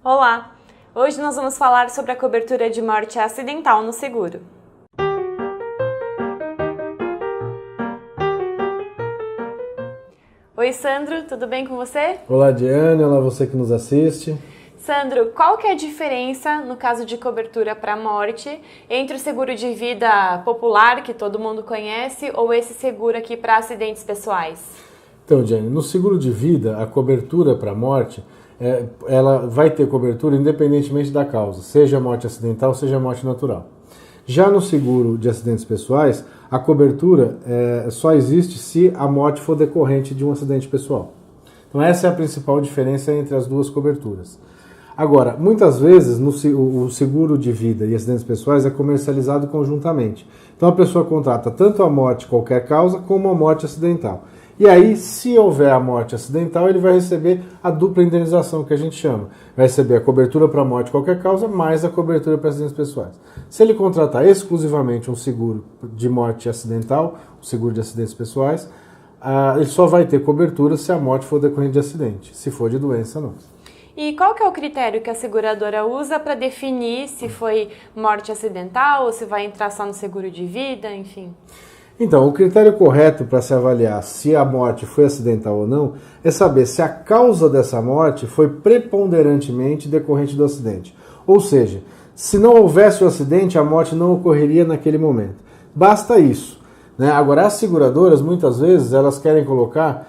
Olá! Hoje nós vamos falar sobre a cobertura de morte acidental no seguro. Oi, Sandro, tudo bem com você? Olá, Diane, olá você que nos assiste. Sandro, qual que é a diferença no caso de cobertura para morte entre o seguro de vida popular, que todo mundo conhece, ou esse seguro aqui para acidentes pessoais? Então, Diane, no seguro de vida, a cobertura para morte, ela vai ter cobertura independentemente da causa, seja morte acidental, seja morte natural. Já no seguro de acidentes pessoais, a cobertura só existe se a morte for decorrente de um acidente pessoal. Então essa é a principal diferença entre as duas coberturas. Agora, muitas vezes o seguro de vida e acidentes pessoais é comercializado conjuntamente. Então a pessoa contrata tanto a morte qualquer causa como a morte acidental. E aí, se houver a morte acidental, ele vai receber a dupla indenização, que a gente chama. Vai receber a cobertura para morte qualquer causa, mais a cobertura para acidentes pessoais. Se ele contratar exclusivamente um seguro de morte acidental, o seguro de acidentes pessoais, ele só vai ter cobertura se a morte for decorrente de acidente. Se for de doença, não. E qual que é o critério que a seguradora usa para definir se foi morte acidental ou se vai entrar só no seguro de vida, enfim? Então, o critério correto para se avaliar se a morte foi acidental ou não é saber se a causa dessa morte foi preponderantemente decorrente do acidente. Ou seja, se não houvesse o acidente, a morte não ocorreria naquele momento. Basta isso, né? Agora, as seguradoras, muitas vezes, elas querem colocar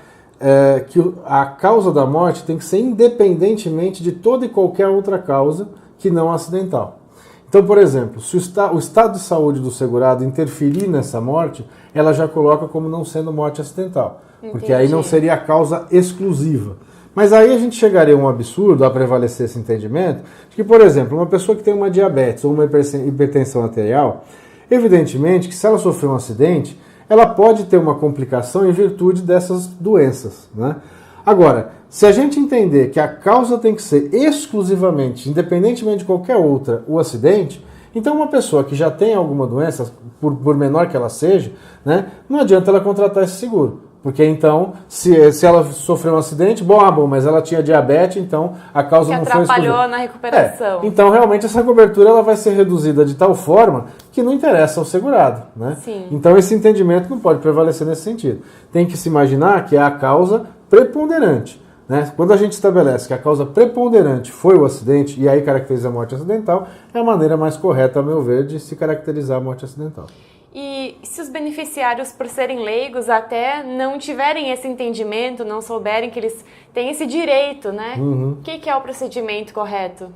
que a causa da morte tem que ser independentemente de toda e qualquer outra causa que não acidental. Então, por exemplo, se o estado de saúde do segurado interferir nessa morte, ela já coloca como não sendo morte acidental. Entendi. Porque aí não seria a causa exclusiva. Mas aí a gente chegaria a um absurdo, a prevalecer esse entendimento, de que, por exemplo, uma pessoa que tem uma diabetes ou uma hipertensão arterial, evidentemente que se ela sofrer um acidente, ela pode ter uma complicação em virtude dessas doenças, né? Agora, se a gente entender que a causa tem que ser exclusivamente, independentemente de qualquer outra, o acidente, então uma pessoa que já tem alguma doença, por menor que ela seja, né, não adianta ela contratar esse seguro. Porque então, se ela sofreu um acidente, mas ela tinha diabetes, então a causa não foi exclusiva. Que atrapalhou na recuperação. Então, realmente, essa cobertura ela vai ser reduzida de tal forma que não interessa ao segurado, né? Sim. Então, esse entendimento não pode prevalecer nesse sentido. Tem que se imaginar que é a causa preponderante, né? Quando a gente estabelece que a causa preponderante foi o acidente e aí caracteriza a morte acidental, é a maneira mais correta, a meu ver, de se caracterizar a morte acidental. E se os beneficiários, por serem leigos, até não tiverem esse entendimento, não souberem que eles têm esse direito, né? Uhum. O que é o procedimento correto?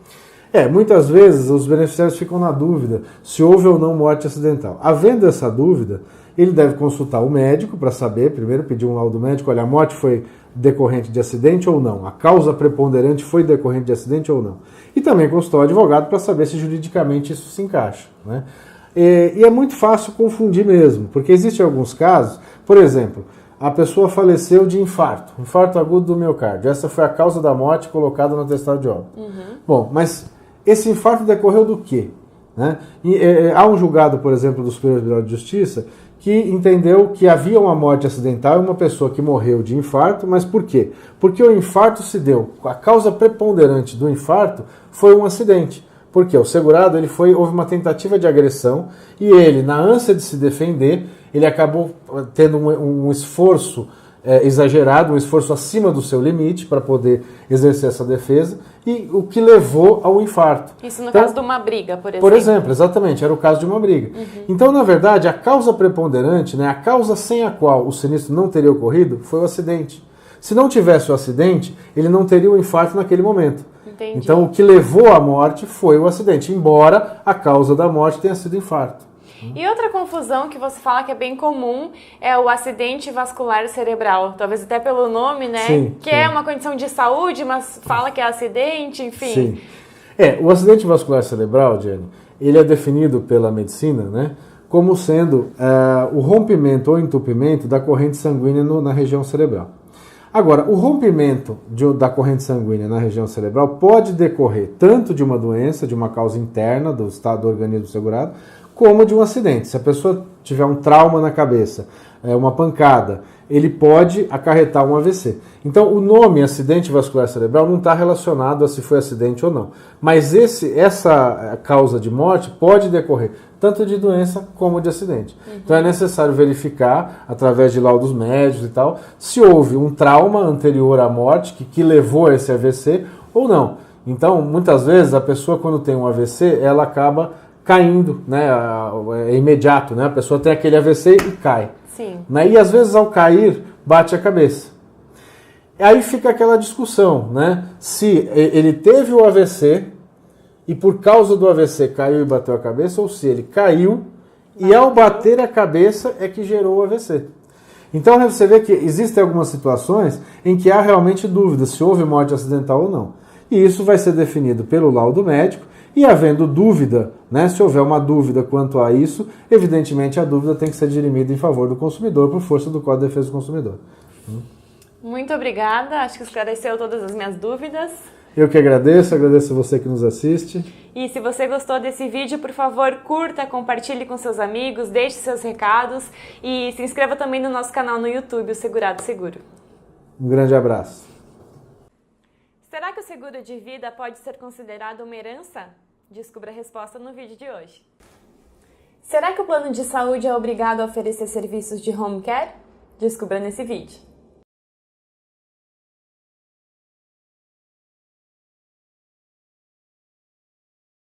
Muitas vezes os beneficiários ficam na dúvida se houve ou não morte acidental. Havendo essa dúvida, ele deve consultar o médico para saber, primeiro pedir um laudo médico, olha, a morte foi decorrente de acidente ou não, a causa preponderante foi decorrente de acidente ou não. E também consultar o advogado para saber se juridicamente isso se encaixa, né? E é muito fácil confundir mesmo, porque existem alguns casos, por exemplo, a pessoa faleceu de infarto agudo do miocárdio. Essa foi a causa da morte colocada no atestado de óbito. Uhum. Bom, mas esse infarto decorreu do quê? Né? Há um julgado, por exemplo, do Superior Tribunal de Justiça que entendeu que havia uma morte acidental e uma pessoa que morreu de infarto, mas por quê? Porque o infarto se deu, a causa preponderante do infarto foi um acidente. Porque o segurado houve uma tentativa de agressão e ele, na ânsia de se defender, ele acabou tendo um esforço exagerado, um esforço acima do seu limite para poder exercer essa defesa, e o que levou ao infarto. Isso no caso de uma briga, por exemplo. Por exemplo, exatamente, era o caso de uma briga. Uhum. Então, na verdade, a causa preponderante, né, a causa sem a qual o sinistro não teria ocorrido, foi o acidente. Se não tivesse o acidente, ele não teria o infarto naquele momento. Entendi. Então, o que levou à morte foi o acidente, embora a causa da morte tenha sido infarto. E outra confusão que você fala que é bem comum é o acidente vascular cerebral. Talvez até pelo nome, né? Sim, que é uma condição de saúde, mas fala que é acidente, enfim. Sim. O acidente vascular cerebral, Jenny, ele é definido pela medicina, né, como sendo o rompimento ou entupimento da corrente sanguínea na região cerebral. Agora, o rompimento da corrente sanguínea na região cerebral pode decorrer tanto de uma doença, de uma causa interna do estado do organismo segurado, como de um acidente. Se a pessoa tiver um trauma na cabeça, uma pancada, ele pode acarretar um AVC. Então, o nome acidente vascular cerebral não está relacionado a se foi acidente ou não. Mas essa causa de morte pode decorrer tanto de doença como de acidente. Então, é necessário verificar, através de laudos médicos e tal, se houve um trauma anterior à morte que levou a esse AVC ou não. Então, muitas vezes, a pessoa, quando tem um AVC, ela acaba caindo, né? É imediato, né? A pessoa tem aquele AVC e cai. Sim. Né? E às vezes ao cair, bate a cabeça. Aí fica aquela discussão, né? Se ele teve o AVC e por causa do AVC caiu e bateu a cabeça, ou se ele caiu e ao bater a cabeça é que gerou o AVC. Então você vê que existem algumas situações em que há realmente dúvida se houve morte acidental ou não. E isso vai ser definido pelo laudo médico. E havendo dúvida, né, se houver uma dúvida quanto a isso, evidentemente a dúvida tem que ser dirimida em favor do consumidor por força do Código de Defesa do Consumidor. Muito obrigada, acho que esclareceu todas as minhas dúvidas. Eu que agradeço você que nos assiste. E se você gostou desse vídeo, por favor, curta, compartilhe com seus amigos, deixe seus recados e se inscreva também no nosso canal no YouTube, o Segurado Seguro. Um grande abraço. Será que o seguro de vida pode ser considerado uma herança? Descubra a resposta no vídeo de hoje. Será que o plano de saúde é obrigado a oferecer serviços de home care? Descubra nesse vídeo.